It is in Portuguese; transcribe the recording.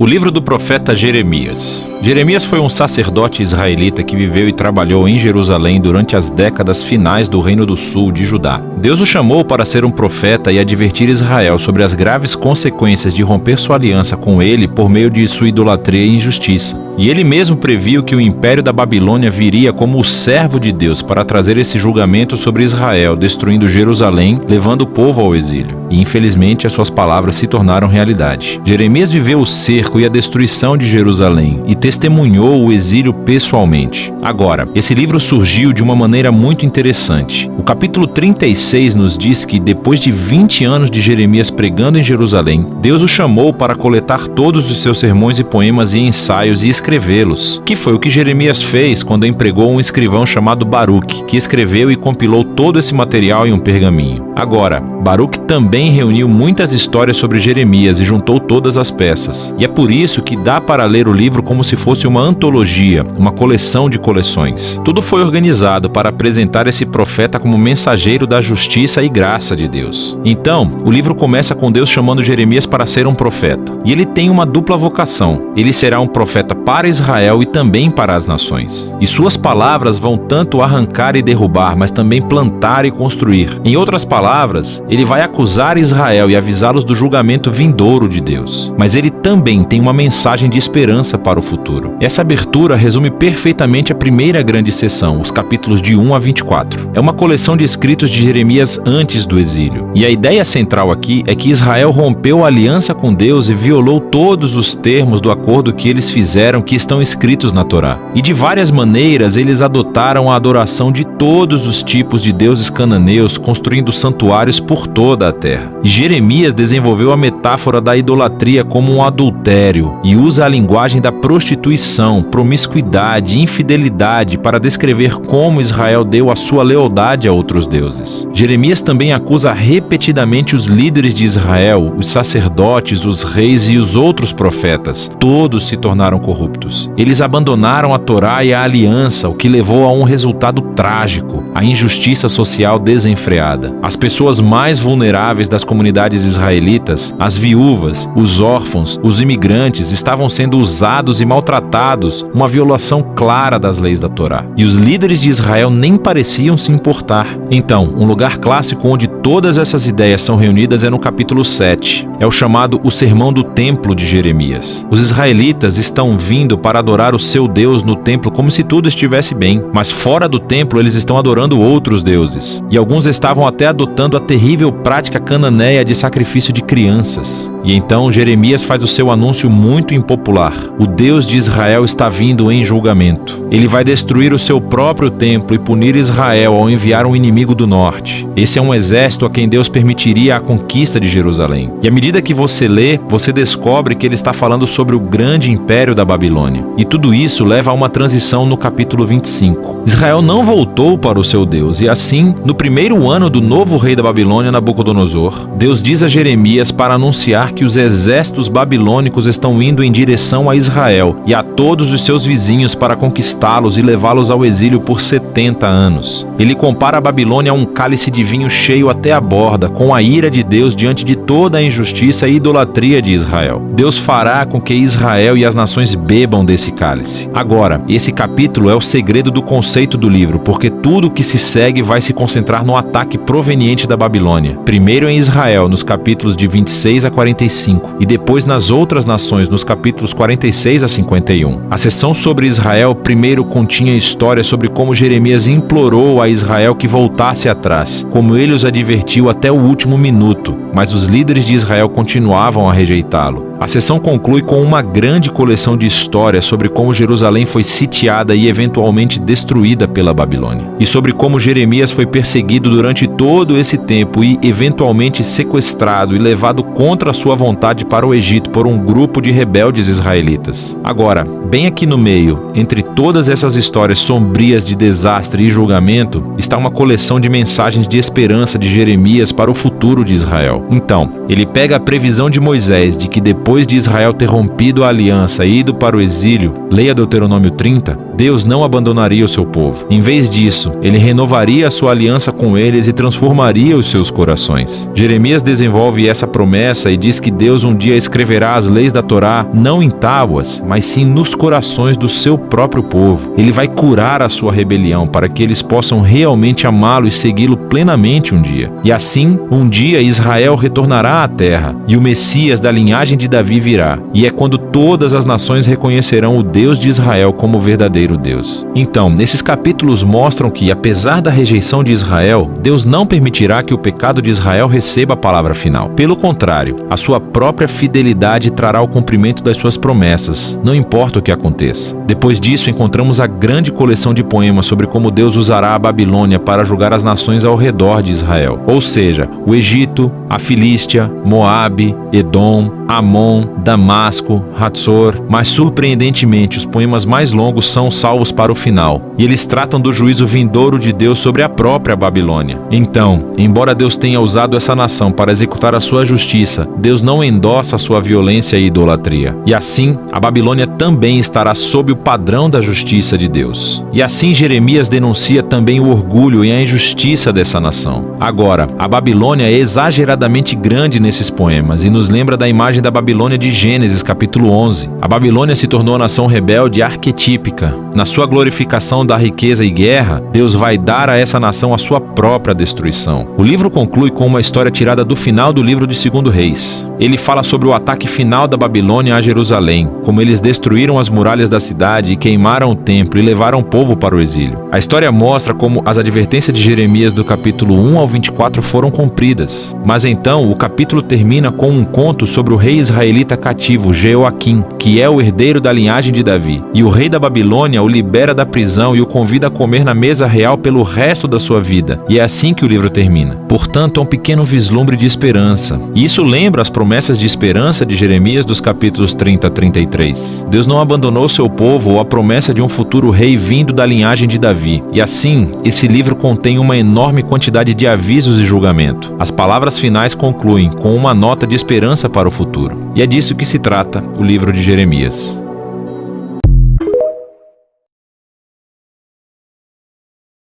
O livro do profeta Jeremias. Jeremias foi um sacerdote israelita que viveu e trabalhou em Jerusalém durante as décadas finais do Reino do Sul de Judá. Deus o chamou para ser um profeta e advertir Israel sobre as graves consequências de romper sua aliança com ele por meio de sua idolatria e injustiça. E ele mesmo previu que o império da Babilônia viria como o servo de Deus para trazer esse julgamento sobre Israel, destruindo Jerusalém, levando o povo ao exílio. E infelizmente as suas palavras se tornaram realidade. Jeremias viveu o cerco e a destruição de Jerusalém e testemunhou o exílio pessoalmente. Agora, esse livro surgiu de uma maneira muito interessante. O capítulo 36 nos diz que depois de 20 anos de Jeremias pregando em Jerusalém, Deus o chamou para coletar todos os seus sermões e poemas e ensaios e escrevê-los, que foi o que Jeremias fez quando empregou um escrivão chamado Baruque, que escreveu e compilou todo esse material em um pergaminho. Agora, Baruque também reuniu muitas histórias sobre Jeremias e juntou todas as peças. E é por isso que dá para ler o livro como se fosse uma antologia, uma coleção de coleções. Tudo foi organizado para apresentar esse profeta como mensageiro da justiça e graça de Deus. Então, o livro começa com Deus chamando Jeremias para ser um profeta. E ele tem uma dupla vocação. Ele será um profeta para Israel e também para as nações. E suas palavras vão tanto arrancar e derrubar, mas também plantar e construir. Em outras palavras, ele vai acusar Israel e avisá-los do julgamento vindouro de Deus. Mas ele também tem uma mensagem de esperança para o futuro. Essa abertura resume perfeitamente a primeira grande sessão, os capítulos de 1 a 24. É uma coleção de escritos de Jeremias antes do exílio. E a ideia central aqui é que Israel rompeu a aliança com Deus e violou todos os termos do acordo que eles fizeram que estão escritos na Torá. E de várias maneiras eles adotaram a adoração de todos os tipos de deuses cananeus, construindo santuários por toda a terra. E Jeremias desenvolveu a metáfora da idolatria como um adultério e usa a linguagem da prostituição, promiscuidade e infidelidade para descrever como Israel deu a sua lealdade a outros deuses. Jeremias também acusa repetidamente os líderes de Israel, os sacerdotes, os reis e os outros profetas. Todos se tornaram corruptos. Eles abandonaram a Torá e a aliança, o que levou a um resultado trágico, a injustiça social desenfreada. As pessoas mais vulneráveis das comunidades israelitas, as viúvas, os órfãos, os imigrantes, estavam sendo usados e maltratados, uma violação clara das leis da Torá. E os líderes de Israel nem pareciam se importar. Então, um lugar clássico onde todas essas ideias são reunidas é no capítulo 7. É o chamado o Sermão do Templo de Jeremias. Os israelitas estão vindo para adorar o seu Deus no templo como se tudo estivesse bem, mas fora do templo eles estão adorando outros deuses. E alguns estavam até adotando a terrível prática cananeia de sacrifício de crianças. E então Jeremias faz o seu anúncio muito impopular. O Deus de Israel está vindo em julgamento. Ele vai destruir o seu próprio templo e punir Israel ao enviar um inimigo do norte. Esse é um exército a quem Deus permitiria a conquista de Jerusalém. E à medida que você lê, você descobre que ele está falando sobre o grande império da Babilônia. E tudo isso leva a uma transição no capítulo 25. Israel não voltou para o seu Deus, e assim, no primeiro ano do novo rei da Babilônia, Nabucodonosor, Deus diz a Jeremias para anunciar que os exércitos babilônicos estão indo em direção a Israel e a todos os seus vizinhos para conquistá-los e levá-los ao exílio por 70 anos. Ele compara a Babilônia a um cálice de vinho cheio até a borda, com a ira de Deus diante de toda a injustiça e idolatria de Israel. Deus fará com que Israel e as nações bebam desse cálice. Agora, esse capítulo é o segredo do conceito do livro, porque tudo que se segue vai se concentrar no ataque proveniente da Babilônia. Primeiro em Israel, nos capítulos de 26 a 45, e depois nas outras nações, nos capítulos 46 a 51. A seção sobre Israel primeiro continha histórias sobre como Jeremias implorou a Israel que voltasse atrás, como ele os advertiu até o último minuto, mas os líderes de Israel continuavam a rejeitá-lo. A seção conclui com uma grande coleção de histórias sobre como Jerusalém foi sitiada e eventualmente destruída pela Babilônia, e sobre como Jeremias foi perseguido durante todo esse tempo e eventualmente sequestrado e levado contra sua vontade para o Egito por um grupo de rebeldes israelitas. Agora, bem aqui no meio, entre todas essas histórias sombrias de desastre e julgamento, está uma coleção de mensagens de esperança de Jeremias para o futuro de Israel. Então, ele pega a previsão de Moisés de que depois depois de Israel ter rompido a aliança e ido para o exílio, leia Deuteronômio 30, Deus não abandonaria o seu povo. Em vez disso, ele renovaria a sua aliança com eles e transformaria os seus corações. Jeremias desenvolve essa promessa e diz que Deus um dia escreverá as leis da Torá não em tábuas, mas sim nos corações do seu próprio povo. Ele vai curar a sua rebelião para que eles possam realmente amá-lo e segui-lo plenamente um dia. E assim, um dia Israel retornará à terra e o Messias da linhagem de Davi virá. E é quando todas as nações reconhecerão o Deus de Israel como verdadeiro Deus. Então, esses capítulos mostram que, apesar da rejeição de Israel, Deus não permitirá que o pecado de Israel receba a palavra final. Pelo contrário, a sua própria fidelidade trará o cumprimento das suas promessas, não importa o que aconteça. Depois disso, encontramos a grande coleção de poemas sobre como Deus usará a Babilônia para julgar as nações ao redor de Israel, ou seja, o Egito, a Filístia, Moabe, Edom, Amon, Damasco, Hatzor. Mas surpreendentemente, os poemas mais longos são salvos para o final, e eles tratam do juízo vindouro de Deus sobre a própria Babilônia. Então, embora Deus tenha usado essa nação para executar a sua justiça, Deus não endossa a sua violência e idolatria. E assim, a Babilônia também estará sob o padrão da justiça de Deus. E assim Jeremias denuncia também o orgulho e a injustiça dessa nação. Agora, a Babilônia é exageradamente grande nesses poemas e nos lembra da imagem da Babilônia de Gênesis capítulo 11. A Babilônia se tornou a nação rebelde arquetípica. Na sua glorificação da riqueza e guerra, Deus vai dar a essa nação a sua própria destruição. O livro conclui com uma história tirada do final do livro de 2 Reis. Ele fala sobre o ataque final da Babilônia a Jerusalém, como eles destruíram as muralhas da cidade e queimaram o templo e levaram o povo para o exílio. A história mostra como as advertências de Jeremias do capítulo 1 ao 24 foram cumpridas. Mas então o capítulo termina com um conto sobre o rei israelita cativo Jeoaquim, que é o herdeiro da linhagem de Davi. E o rei da Babilônia o libera da prisão e o convida a comer na mesa real pelo resto da sua vida. E é assim que o livro termina. Portanto, é um pequeno vislumbre de esperança. E isso lembra as promessas de esperança de Jeremias dos capítulos 30 a 33. Deus não abandonou seu povo ou a promessa de um futuro rei vindo da linhagem de Davi. E assim, esse livro contém uma enorme quantidade de avisos e julgamento. As palavras finais concluem com uma nota de esperança para o futuro. E é disso que se trata o livro de Jeremias.